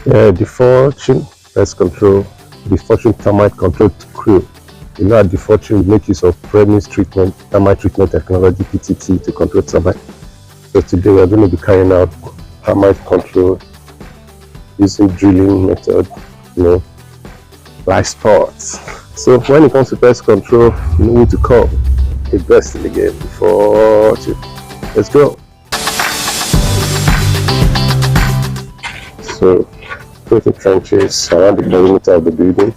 DFORTUNE pest control, DFORTUNE termite control crew. You know, at DFORTUNE, we make use of premise treatment, termite treatment technology (TTT) to control termite. So today we are going to be carrying out termite control using drilling method, live spots. So when it comes to pest control, you know who to call. The best in the game, DFORTUNE. Let's go. So creating trenches around the perimeter of the building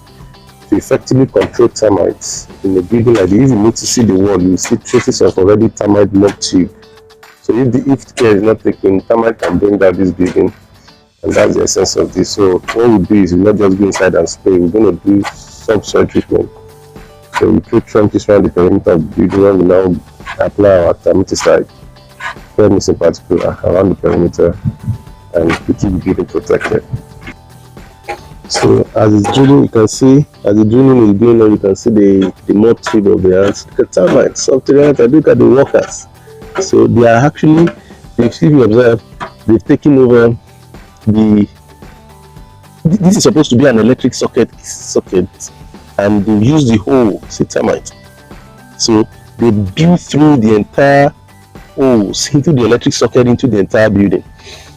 to effectively control termites in a building like this. If you need to see the wall, you see traces of already termite mob tube. So if care is not taken, termite can bring down this building, and that's the essence of this. So what we do is we not just go inside and spray, we're going to do subsoil treatment. So we create trenches around the perimeter of the building, and we now apply our termiticide, premise in particular, around the perimeter, and we keep the building protected. So as it's drilling, you can see, as the drilling is going on, you can see the mob tube of the ants. Look at termites, subterranean, look at the workers. So they are actually, if you observe, they've taken over this is supposed to be an electric socket, and they use the hole, see termite. So they build through the entire holes into the electric socket, into the entire building.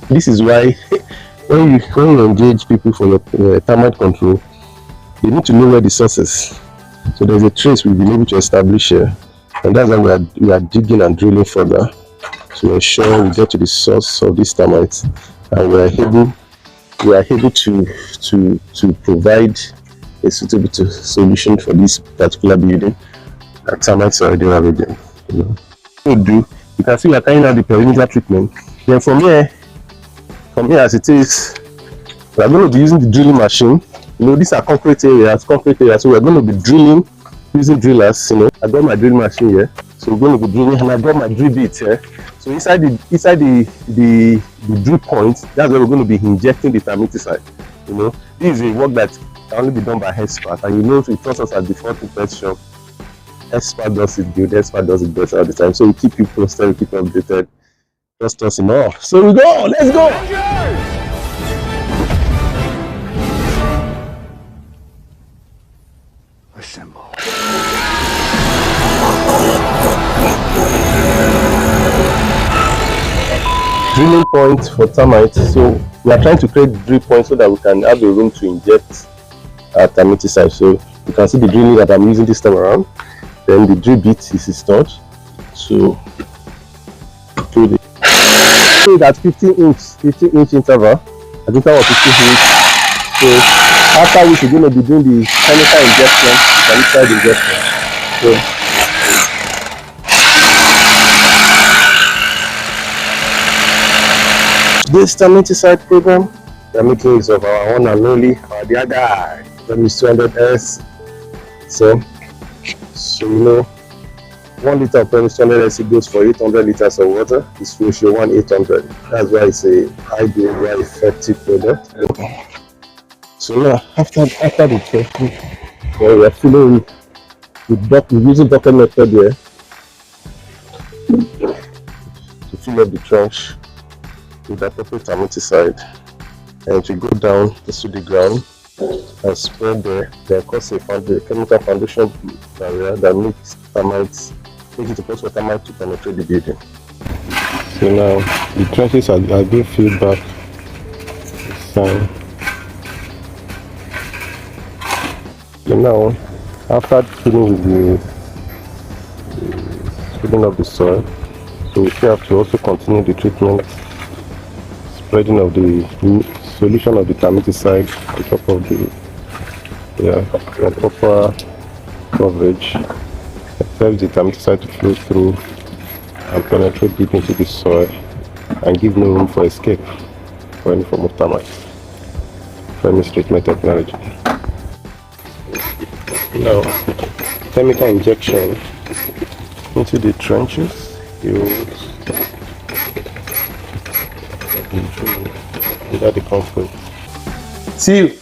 This is why when you engage people for your termite control, you need to know where the source is. So there's a trace we've been able to establish here, and that's why we are digging and drilling further to ensure we get to the source of these termites, and we are able to provide a suitable solution for this particular building that termites are already ravaging. You can see we are carrying out the perimeter treatment. Then from here as it is, we are going to be using the drilling machine. These are concrete areas, so we are going to be drilling using drillers. I got my drill machine here, so we're going to be drilling, and I got my drill bit here. So inside the drill point, that's where we're going to be injecting the termiticide. This is a work that can only be done by expert, and it trust us at the DFORTUNE pest shop. Expert does it good, expert does it better all the time. So we keep you posted, we keep you updated. Trust us enough. So we go, let's go! Assemble. Drilling point for termites. So we are trying to create drill points so that we can have a room to inject our termiticide. So you can see the drilling that I'm using this time around. Then the drill bit is installed. So that 15-inch interval, at interval of 15 inch. So after which we're going to be doing the chemical injection, termiticide injection. So this termiticide program, we are making use of our one and only, our dear guy, Premise 200S. So 1 liter of Premise 200S goes for 800 liters of water. This ratio 1:800. That's why it's a high grade, very effective product. So now after the testing, we are filling with using bucket method here to fill up the trench with appropriate termiticide, and to go down to the ground and spread there. Then cause a chemical foundation barrier that makes it possible for termites to penetrate the building. So now the trenches are being filled back. So now after filling up the soil, so we still have to also continue the treatment, spreading of the solution of the termiticide on top of the proper coverage. It helps the termiticide to flow through and penetrate deep into the soil and give no room for escape for any form of termites. Premise treatment technology. Now, chemical injection into the trenches. Without the concrete. See you.